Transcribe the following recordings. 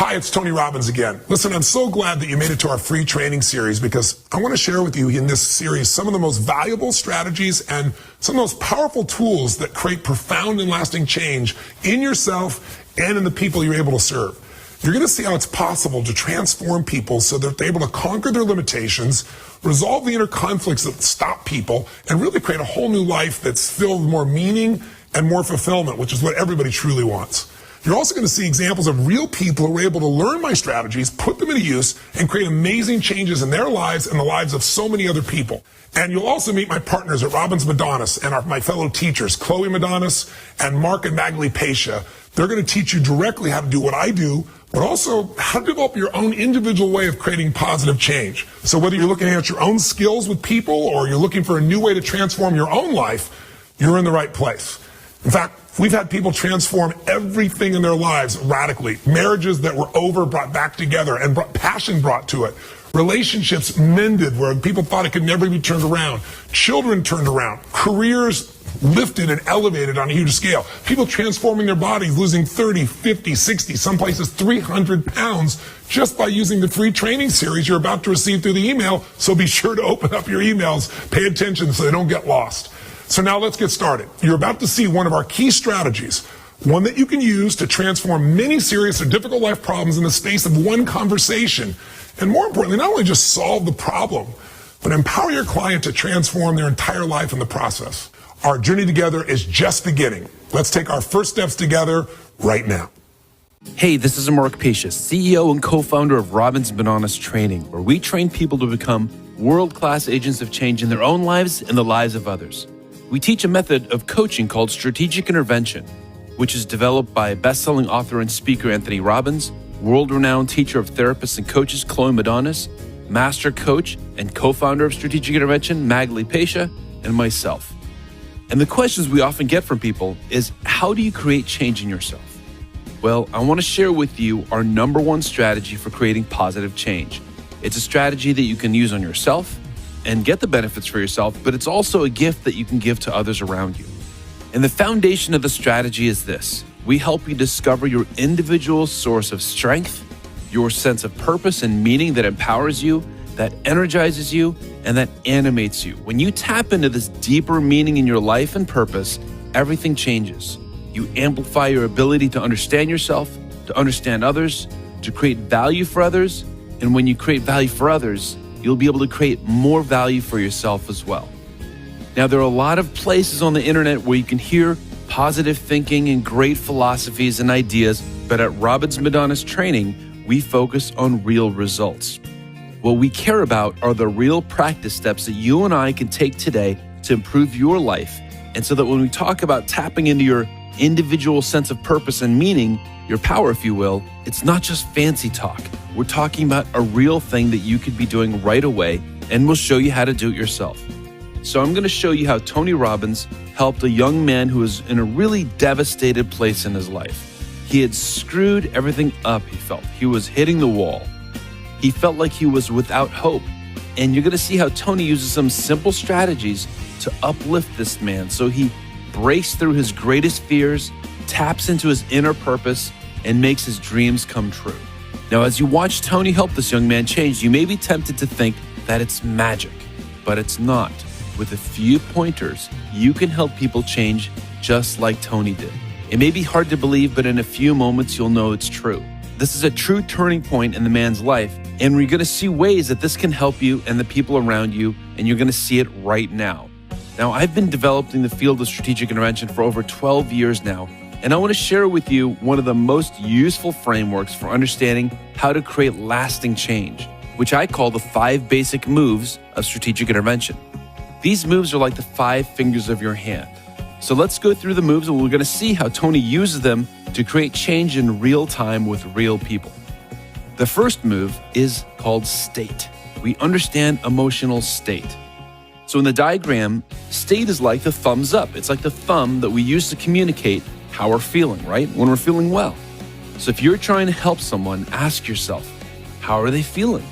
Hi, it's Tony Robbins again. Listen, I'm so glad that you made it to our free training series because I want to share with you in this series some of the most valuable strategies and some of the most powerful tools that create profound and lasting change in yourself and in the people you're able to serve. You're going to see how it's possible to transform people so that they're able to conquer their limitations, resolve the inner conflicts that stop people, and really create a whole new life that's filled with more meaning and more fulfillment, which is what everybody truly wants. You're also going to see examples of real people who were able to learn my strategies, put them into use, and create amazing changes in their lives and the lives of so many other people. And you'll also meet my partners at Robbins Madonis and my fellow teachers, Chloe Madonis and Mark and Magali Pesha. They're going to teach you directly how to do what I do, but also how to develop your own individual way of creating positive change. So whether you're looking at your own skills with people or you're looking for a new way to transform your own life, you're in the right place. In fact, we've had people transform everything in their lives radically. Marriages that were over brought back together and passion brought to it. Relationships mended where people thought it could never be turned around. Children turned around. Careers lifted and elevated on a huge scale. People transforming their bodies, losing 30, 50, 60, some places 300 pounds just by using the free training series you're about to receive through the email. So be sure to open up your emails, pay attention so they don't get lost. So now let's get started. You're about to see one of our key strategies, one that you can use to transform many serious or difficult life problems in the space of one conversation. And more importantly, not only just solve the problem, but empower your client to transform their entire life in the process. Our journey together is just beginning. Let's take our first steps together right now. Hey, this is Mark Pesha, CEO and co-founder of Robbins Madonis Training, where we train people to become world-class agents of change in their own lives and the lives of others. We teach a method of coaching called strategic intervention, which is developed by best-selling author and speaker Anthony Robbins, world-renowned teacher of therapists and coaches Chloe Madonis, master coach and co-founder of strategic intervention Magali Pesha, and myself. And the questions we often get from people is, how do you create change in yourself? Well, I want to share with you our number one strategy for creating positive change. It's a strategy that you can use on yourself and get the benefits for yourself, but it's also a gift that you can give to others around you. And the foundation of the strategy is this. We help you discover your individual source of strength, your sense of purpose and meaning that empowers you, that energizes you, and that animates you. When you tap into this deeper meaning in your life and purpose, everything changes. You amplify your ability to understand yourself, to understand others, to create value for others, and when you create value for others, you'll be able to create more value for yourself as well. Now, there are a lot of places on the internet where you can hear positive thinking and great philosophies and ideas, but at Robbins Madonis Training, we focus on real results. What we care about are the real practice steps that you and I can take today to improve your life. And so that when we talk about tapping into your individual sense of purpose and meaning, your power, if you will, it's not just fancy talk. We're talking about a real thing that you could be doing right away, and we'll show you how to do it yourself. So I'm going to show you how Tony Robbins helped a young man who was in a really devastated place in his life. He had screwed everything up, he felt. He was hitting the wall. He felt like he was without hope. And you're going to see how Tony uses some simple strategies to uplift this man so he breaks through his greatest fears, taps into his inner purpose, and makes his dreams come true. Now, as you watch Tony help this young man change, you may be tempted to think that it's magic, but it's not. With a few pointers, you can help people change just like Tony did. It may be hard to believe, but in a few moments, you'll know it's true. This is a true turning point in the man's life, and we're going to see ways that this can help you and the people around you, and you're going to see it right now. Now, I've been developing the field of strategic intervention for over 12 years now, and I want to share with you one of the most useful frameworks for understanding how to create lasting change, which I call the 5 basic moves of strategic intervention. These moves are like the 5 fingers of your hand. So let's go through the moves, and we're going to see how Tony uses them to create change in real time with real people. The first move is called state. We understand emotional state. So in the diagram, state is like the thumbs up. It's like the thumb that we use to communicate how we're feeling, right? When we're feeling well. So if you're trying to help someone, ask yourself, how are they feeling?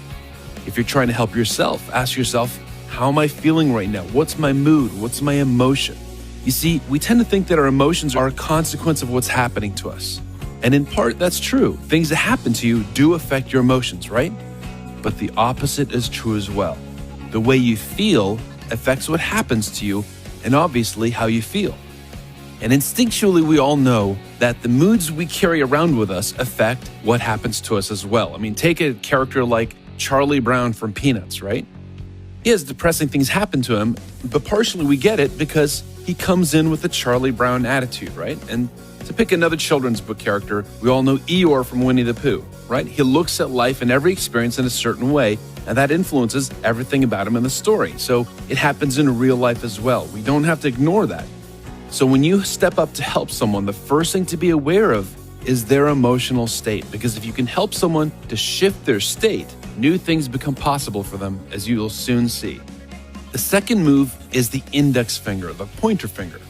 If you're trying to help yourself, ask yourself, how am I feeling right now? What's my mood? What's my emotion? You see, we tend to think that our emotions are a consequence of what's happening to us. And in part, that's true. Things that happen to you do affect your emotions, right? But the opposite is true as well. The way you feel affects what happens to you, and obviously how you feel. And instinctually, we all know that the moods we carry around with us affect what happens to us as well. I mean, take a character like Charlie Brown from Peanuts, right? He has depressing things happen to him, but partially we get it because he comes in with a Charlie Brown attitude, right? And to pick another children's book character, we all know Eeyore from Winnie the Pooh, right? He looks at life and every experience in a certain way, and that influences everything about him in the story. So it happens in real life as well. We don't have to ignore that. So when you step up to help someone, the first thing to be aware of is their emotional state. Because if you can help someone to shift their state, new things become possible for them, as you will soon see. The second move is the index finger, the pointer finger.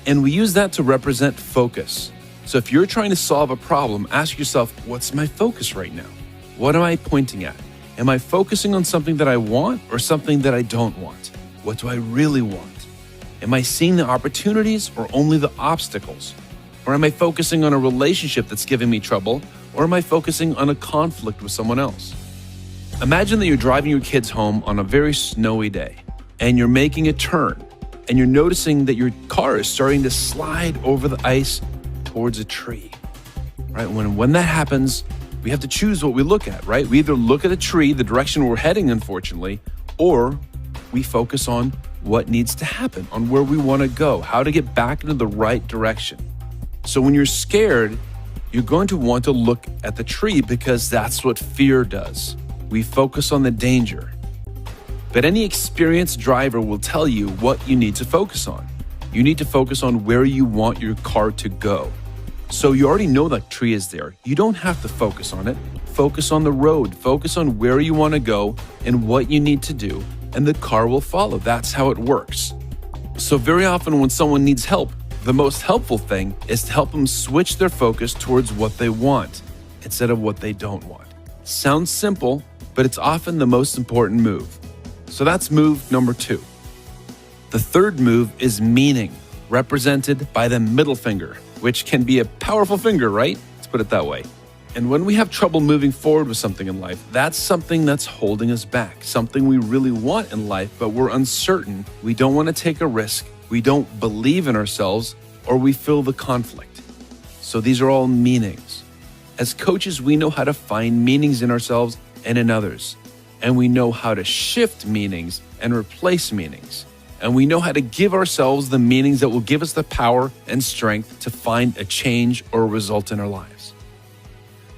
And we use that to represent focus. So if you're trying to solve a problem, ask yourself, what's my focus right now? What am I pointing at? Am I focusing on something that I want or something that I don't want? What do I really want? Am I seeing the opportunities or only the obstacles? Or am I focusing on a relationship that's giving me trouble? Or am I focusing on a conflict with someone else? Imagine that you're driving your kids home on a very snowy day and you're making a turn and you're noticing that your car is starting to slide over the ice towards a tree, right? When that happens, we have to choose what we look at, right? We either look at a tree, the direction we're heading, unfortunately, or we focus on what needs to happen, on where we want to go, how to get back into the right direction. So when you're scared, you're going to want to look at the tree because that's what fear does. We focus on the danger. But any experienced driver will tell you what you need to focus on. You need to focus on where you want your car to go. So you already know that tree is there. You don't have to focus on it. Focus on the road. Focus on where you want to go and what you need to do, and the car will follow. That's how it works. So very often when someone needs help, the most helpful thing is to help them switch their focus towards what they want instead of what they don't want. Sounds simple, but it's often the most important move. So that's move number 2. The third move is meaning, represented by the middle finger, which can be a powerful finger, right? Let's put it that way. And when we have trouble moving forward with something in life, that's something that's holding us back, something we really want in life, but we're uncertain. We don't want to take a risk. We don't believe in ourselves, or we feel the conflict. So these are all meanings. As coaches, we know how to find meanings in ourselves and in others. And we know how to shift meanings and replace meanings. And we know how to give ourselves the meanings that will give us the power and strength to find a change or a result in our lives.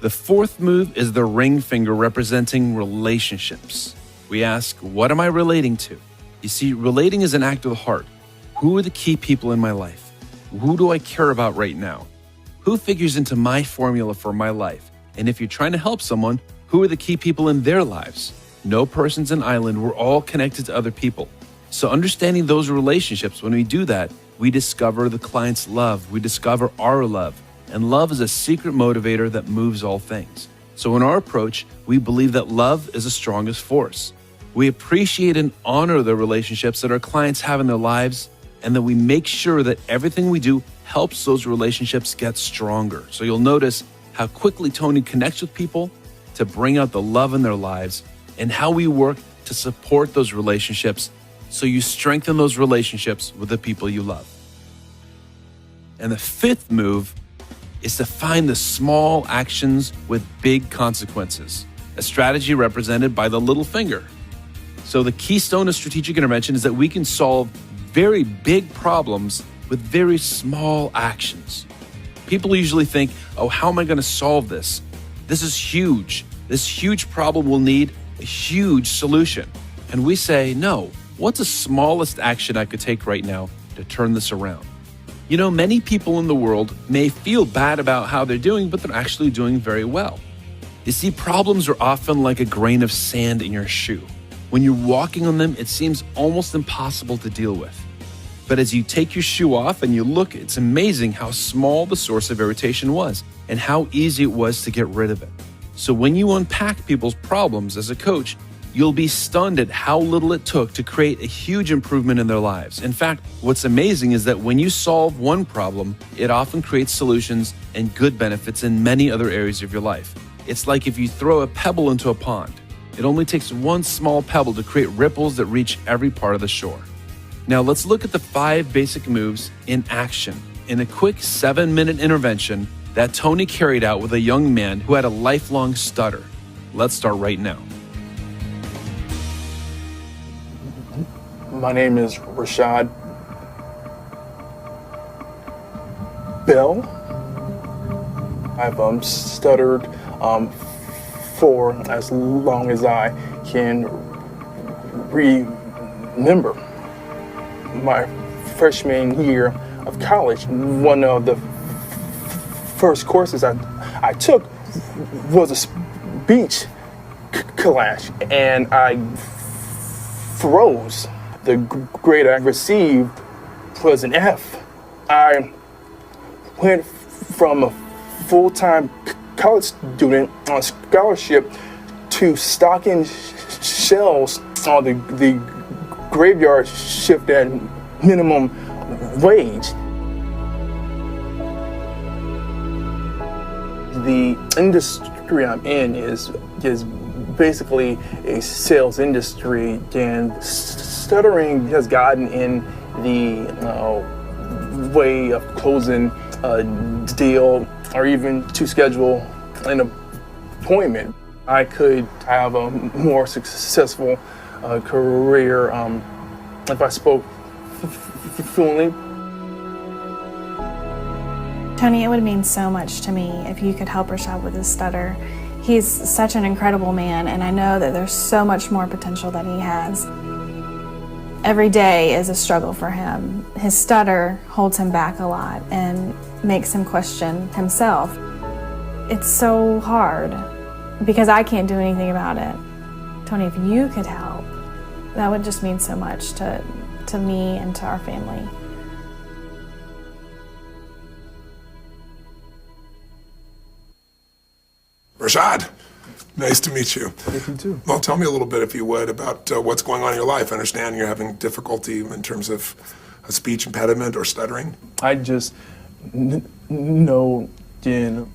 The fourth move is the ring finger, representing relationships. We ask, what am I relating to? You see, relating is an act of the heart. Who are the key people in my life? Who do I care about right now? Who figures into my formula for my life? And if you're trying to help someone, who are the key people in their lives? No person's an island. We're all connected to other people. So understanding those relationships, when we do that, we discover the client's love. We discover our love. And love is a secret motivator that moves all things. So in our approach, we believe that love is the strongest force. We appreciate and honor the relationships that our clients have in their lives, and that we make sure that everything we do helps those relationships get stronger. So you'll notice how quickly Tony connects with people to bring out the love in their lives, and how we work to support those relationships so you strengthen those relationships with the people you love. And the fifth move is to find the small actions with big consequences, a strategy represented by the little finger. So the keystone of strategic intervention is that we can solve very big problems with very small actions. People usually think, oh, how am I going to solve this? This is huge. This huge problem will need a huge solution. And we say, no, what's the smallest action I could take right now to turn this around? You know, many people in the world may feel bad about how they're doing, but they're actually doing very well. You see, problems are often like a grain of sand in your shoe. When you're walking on them, it seems almost impossible to deal with. But as you take your shoe off and you look, it's amazing how small the source of irritation was and how easy it was to get rid of it. So when you unpack people's problems as a coach, You'll be stunned at how little it took to create a huge improvement in their lives. In fact, what's amazing is that when you solve one problem, it often creates solutions and good benefits in many other areas of your life. It's like if you throw a pebble into a pond. It only takes one small pebble to create ripples that reach every part of the shore. Now let's look at the 5 basic moves in action in a quick 7-minute intervention that Tony carried out with a young man who had a lifelong stutter. Let's start right now. My name is Rashad Bell. I've stuttered for as long as I can remember. My freshman year of college, one of the first courses I took was a speech class, and I froze. The grade I received was an F. I went from a full-time college student on scholarship to stocking shelves on the graveyard shift at minimum wage. The industry I'm in is basically a sales industry, and stuttering has gotten in the way of closing a deal or even to schedule an appointment. I could have a more successful career if I spoke fluently. Tony, it would mean so much to me if you could help Rashad with his stutter. He's such an incredible man, and I know that there's so much more potential that he has. Every day is a struggle for him. His stutter holds him back a lot and makes him question himself. It's so hard because I can't do anything about it. Tony, if you could help, that would just mean so much to me and to our family. Rashad, nice to meet you. Yes, you too. Well, tell me a little bit, if you would, about what's going on in your life. I understand you're having difficulty in terms of a speech impediment or stuttering. I just know in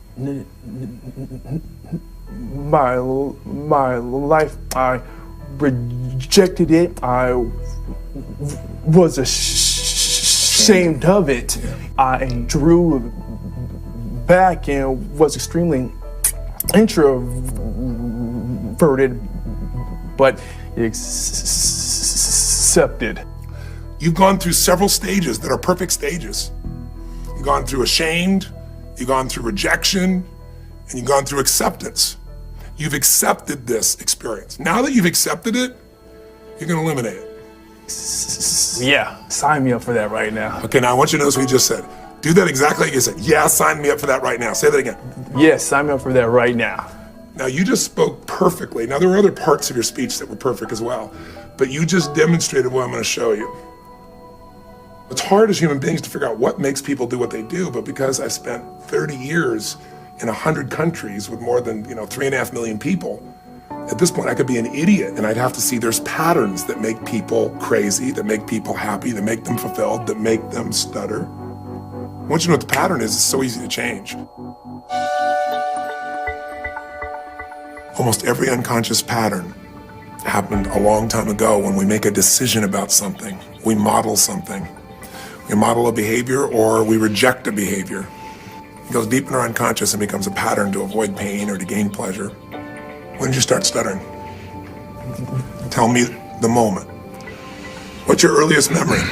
my life I rejected it. I was ashamed of it. Yeah. I drew back and was extremely introverted, but accepted. You've gone through several stages that are perfect stages. You've gone through ashamed, you've gone through rejection, and you've gone through acceptance. You've accepted this experience. Now that you've accepted it, you're gonna eliminate it. Yeah, sign me up for that right now. Okay, now I want you to notice what you just said. Do that exactly like you said. Yeah, sign me up for that right now. Say that again. Yes, sign me up for that right now. Now, you just spoke perfectly. Now, there were other parts of your speech that were perfect as well, but you just demonstrated what I'm going to show you. It's hard as human beings to figure out what makes people do what they do, but because I've spent 30 years in 100 countries with more than 3.5 million people, at this point I could be an idiot and I'd have to see there's patterns that make people crazy, that make people happy, that make them fulfilled, that make them stutter. Once you know what the pattern is, it's so easy to change. Almost every unconscious pattern happened a long time ago when we make a decision about something. We model something. We model a behavior or we reject a behavior. It goes deep in our unconscious and becomes a pattern to avoid pain or to gain pleasure. When did you start stuttering? Tell me the moment. What's your earliest memory?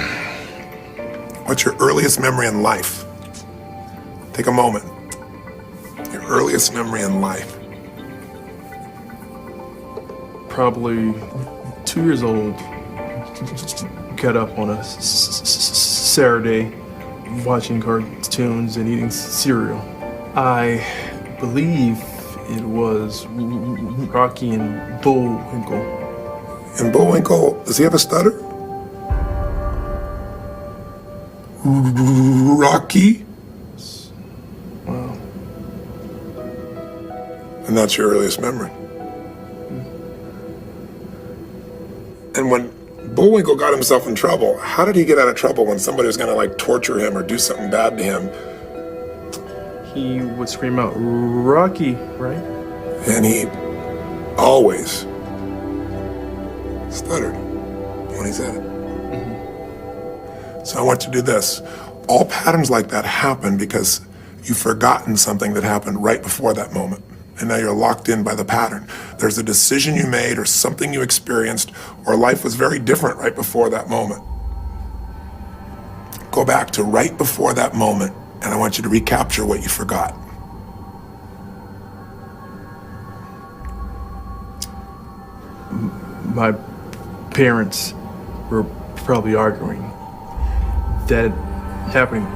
What's your earliest memory in life? Take a moment. Your earliest memory in life. Probably 2 years old. Got up on a Saturday watching cartoons and eating cereal. I believe it was Rocky and Bullwinkle. And Bullwinkle, does he have a stutter? Rocky? Wow. And that's your earliest memory. And when Bullwinkle got himself in trouble, how did he get out of trouble when somebody was gonna like torture him or do something bad to him? He would scream out, "Rocky," right? And he always stuttered when he said it. So I want you to do this. All patterns like that happen because you've forgotten something that happened right before that moment. And now you're locked in by the pattern. There's a decision you made or something you experienced or life was very different right before that moment. Go back to right before that moment and I want you to recapture what you forgot. My parents were probably arguing. That happened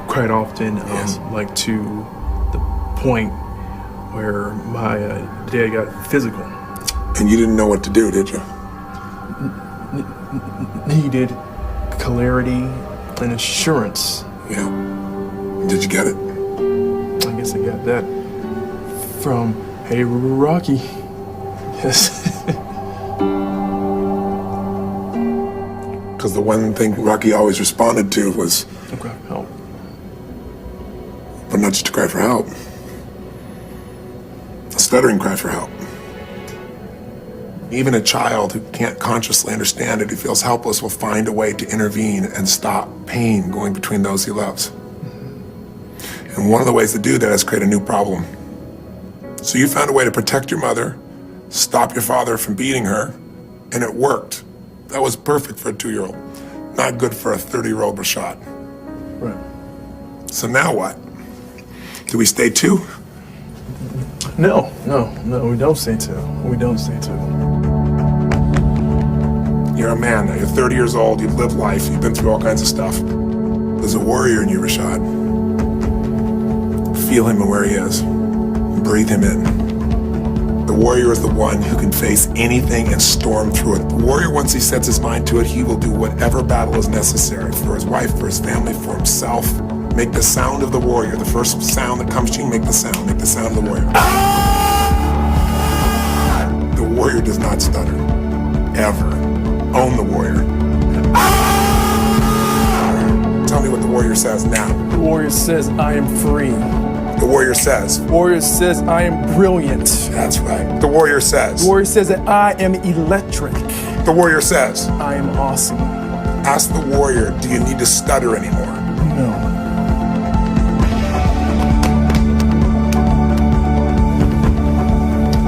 quite often, Yes. like to the point where my dad got physical. And you didn't know what to do, did you? Needed clarity and assurance. Yeah. Did you get it? I guess I got that from Hey Rocky. Yes. Because the one thing Rocky always responded to was, Okay, help. but not just to cry for help. A stuttering cry for help. Even a child who can't consciously understand it, who feels helpless, will find a way to intervene and stop pain going between those he loves. And one of the ways to do that is create a new problem. So you found a way to protect your mother, stop your father from beating her, and it worked. That was perfect for a 2-year-old. Not good for a 30-year-old Rashad. Right. So now what? Do we stay 2? No, we don't say two. We don't say two. You're a man now. You're 30 years old. You've lived life. You've been through all kinds of stuff. There's a warrior in you, Rashad. Feel him and where he is. Breathe him in. The warrior is the one who can face anything and storm through it. The warrior, once he sets his mind to it, he will do whatever battle is necessary for his wife, for his family, for himself. Make the sound of the warrior. The first sound that comes to you, make the sound. Make the sound of the warrior. The warrior does not stutter. Ever. Own the warrior. Tell me what the warrior says now. The warrior says, I am free. The warrior says. The warrior says, I am brilliant. That's right. The warrior says. The warrior says that I am electric. The warrior says. I am awesome. Ask the warrior, do you need to stutter anymore? No.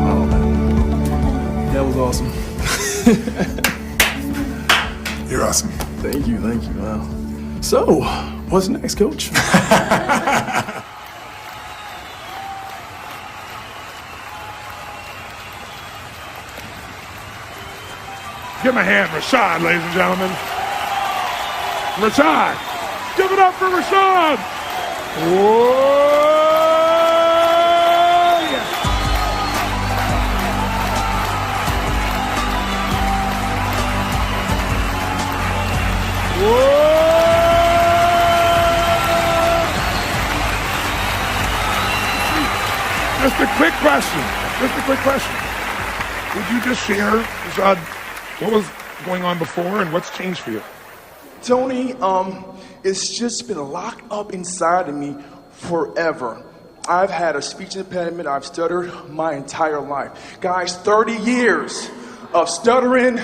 Oh, man. That was awesome. You're awesome. Thank you. Wow. So, what's next, Coach? Give him a hand, Rashad, ladies and gentlemen. Rashad. Give it up for Rashad. Whoa, yeah. Whoa. Just a quick question. Would you just share, Rashad, what was going on before and what's changed for you? Tony, it's just been locked up inside of me forever. I've had a speech impediment. I've stuttered my entire life. Guys, 30 years of stuttering,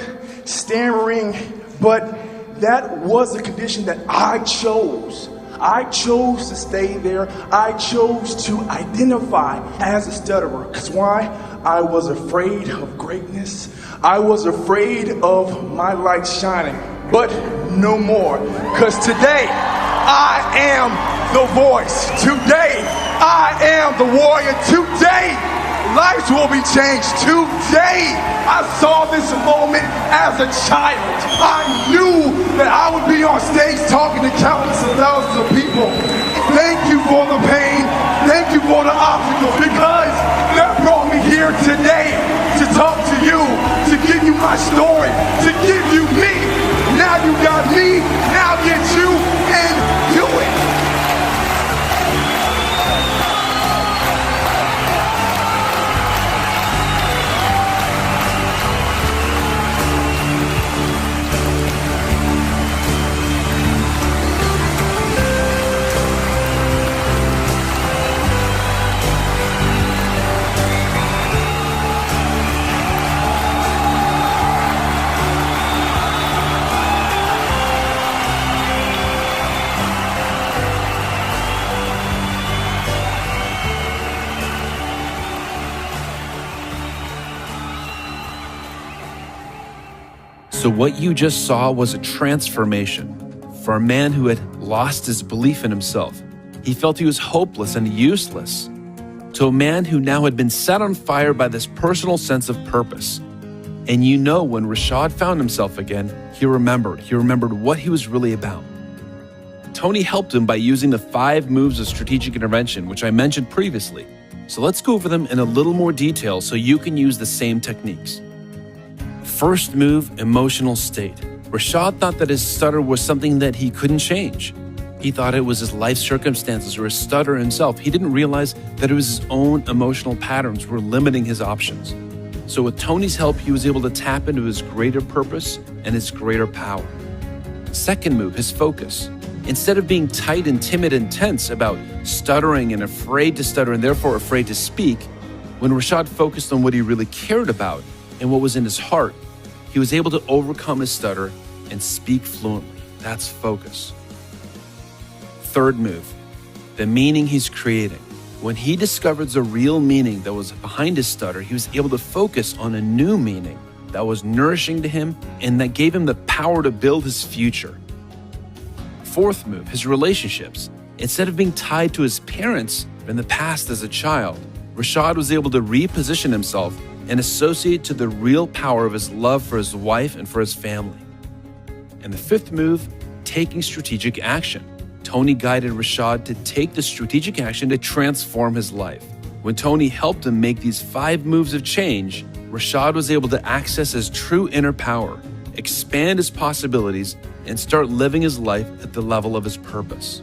stammering, but that was a condition that I chose. I chose to stay there. I chose to identify as a stutterer. Because why? I was afraid of greatness. I was afraid of my light shining. But no more. Because today, I am the voice. Today, I am the warrior. Today, lives will be changed. Today, I saw this moment as a child. I knew that I would be on stage talking to countless of thousands of people. Thank you for the pain. Thank you for the obstacles, because that brought me here today to talk to you, to give you my story, to give you me. Now you got me, now get you and do it. So what you just saw was a transformation for a man who had lost his belief in himself. He felt he was hopeless and useless, to a man who now had been set on fire by this personal sense of purpose. And you know, when Rashad found himself again, he remembered what he was really about. Tony helped him by using the 5 moves of strategic intervention, which I mentioned previously. So let's go over them in a little more detail so you can use the same techniques. First move, emotional state. Rashad thought that his stutter was something that he couldn't change. He thought it was his life circumstances or his stutter himself. He didn't realize that it was his own emotional patterns were limiting his options. So with Tony's help, he was able to tap into his greater purpose and his greater power. Second move, his focus. Instead of being tight and timid and tense about stuttering and afraid to stutter and therefore afraid to speak, when Rashad focused on what he really cared about and what was in his heart, he was able to overcome his stutter and speak fluently. That's focus. Third move, the meaning he's creating. When he discovered the real meaning that was behind his stutter, he was able to focus on a new meaning that was nourishing to him and that gave him the power to build his future. Fourth move, his relationships. Instead of being tied to his parents in the past as a child, Rashad was able to reposition himself and associate to the real power of his love for his wife and for his family. And the fifth move, taking strategic action. Tony guided Rashad to take the strategic action to transform his life. When Tony helped him make these 5 moves of change, Rashad was able to access his true inner power, expand his possibilities, and start living his life at the level of his purpose.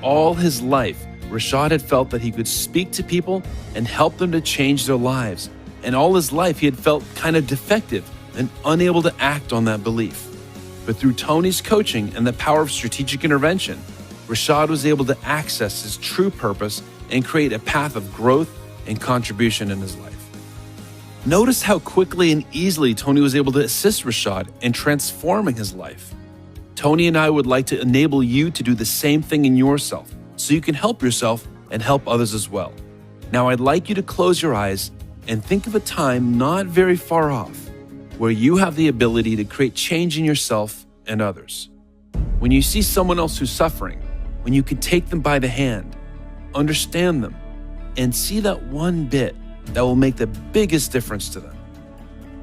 All his life, Rashad had felt that he could speak to people and help them to change their lives. And all his life, he had felt kind of defective and unable to act on that belief. But through Tony's coaching and the power of strategic intervention, Rashad was able to access his true purpose and create a path of growth and contribution in his life. Notice how quickly and easily Tony was able to assist Rashad in transforming his life. Tony and I would like to enable you to do the same thing in yourself so you can help yourself and help others as well. Now, I'd like you to close your eyes and think of a time not very far off where you have the ability to create change in yourself and others. When you see someone else who's suffering, when you can take them by the hand, understand them, and see that one bit that will make the biggest difference to them.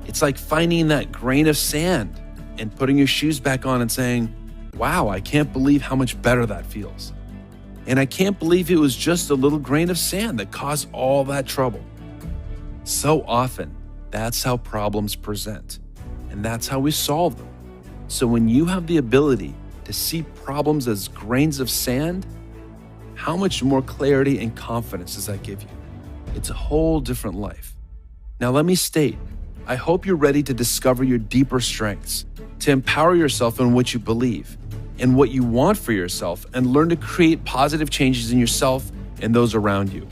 It's like finding that grain of sand and putting your shoes back on and saying, wow, I can't believe how much better that feels. And I can't believe it was just a little grain of sand that caused all that trouble. So often, that's how problems present, and that's how we solve them. So when you have the ability to see problems as grains of sand, how much more clarity and confidence does that give you? It's a whole different life. Now let me state, I hope you're ready to discover your deeper strengths, to empower yourself in what you believe and what you want for yourself, and learn to create positive changes in yourself and those around you.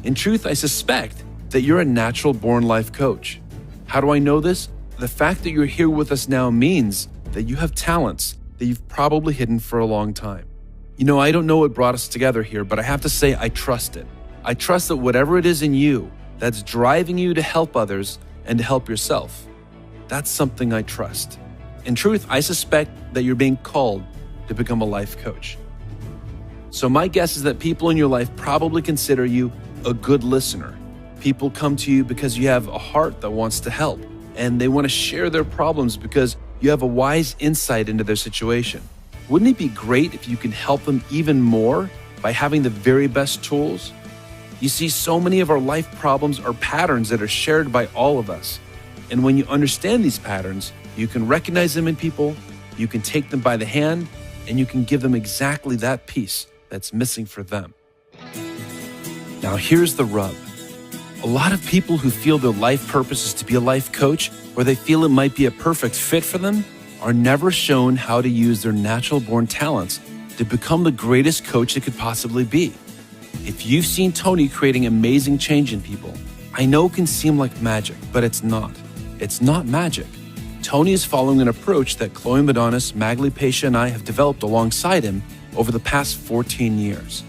In truth, I suspect that you're a natural born life coach. How do I know this? The fact that you're here with us now means that you have talents that you've probably hidden for a long time. You know, I don't know what brought us together here, but I have to say I trust it. I trust that whatever it is in you that's driving you to help others and to help yourself, that's something I trust. In truth, I suspect that you're being called to become a life coach. So my guess is that people in your life probably consider you a good listener. People come to you because you have a heart that wants to help, and they want to share their problems because you have a wise insight into their situation. Wouldn't it be great if you could help them even more by having the very best tools? You see, so many of our life problems are patterns that are shared by all of us. And when you understand these patterns, you can recognize them in people, you can take them by the hand, and you can give them exactly that piece that's missing for them. Now here's the rub. A lot of people who feel their life purpose is to be a life coach, or they feel it might be a perfect fit for them, are never shown how to use their natural born talents to become the greatest coach they could possibly be. If you've seen Tony creating amazing change in people, I know it can seem like magic, but it's not. It's not magic. Tony is following an approach that Chloe Madonis, Magali Pesha, and I have developed alongside him over the past 14 years.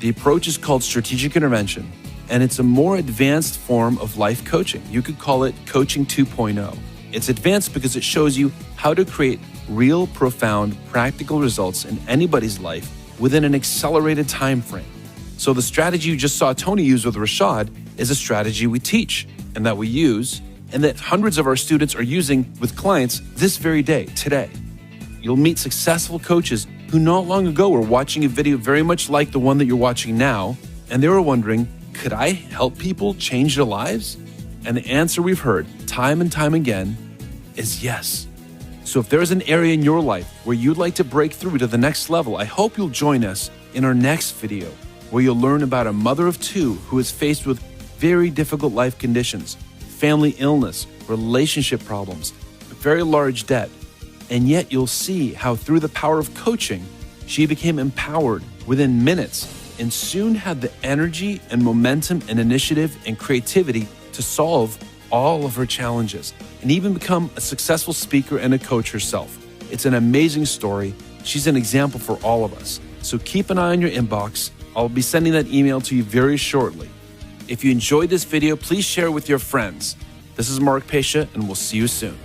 The approach is called strategic intervention, and it's a more advanced form of life coaching. You could call it Coaching 2.0. It's advanced because it shows you how to create real, profound, practical results in anybody's life within an accelerated time frame. So the strategy you just saw Tony use with Rashad is a strategy we teach and that we use and that hundreds of our students are using with clients this very day, today. You'll meet successful coaches who not long ago were watching a video very much like the one that you're watching now, and they were wondering, could I help people change their lives? And the answer we've heard time and time again is yes. So if there's an area in your life where you'd like to break through to the next level, I hope you'll join us in our next video, where you'll learn about a mother of two who is faced with very difficult life conditions, family illness, relationship problems, a very large debt. And yet you'll see how through the power of coaching, she became empowered within minutes and soon had the energy and momentum and initiative and creativity to solve all of her challenges and even become a successful speaker and a coach herself. It's an amazing story. She's an example for all of us. So keep an eye on your inbox. I'll be sending that email to you very shortly. If you enjoyed this video, please share it with your friends. This is Mark Pesha, and we'll see you soon.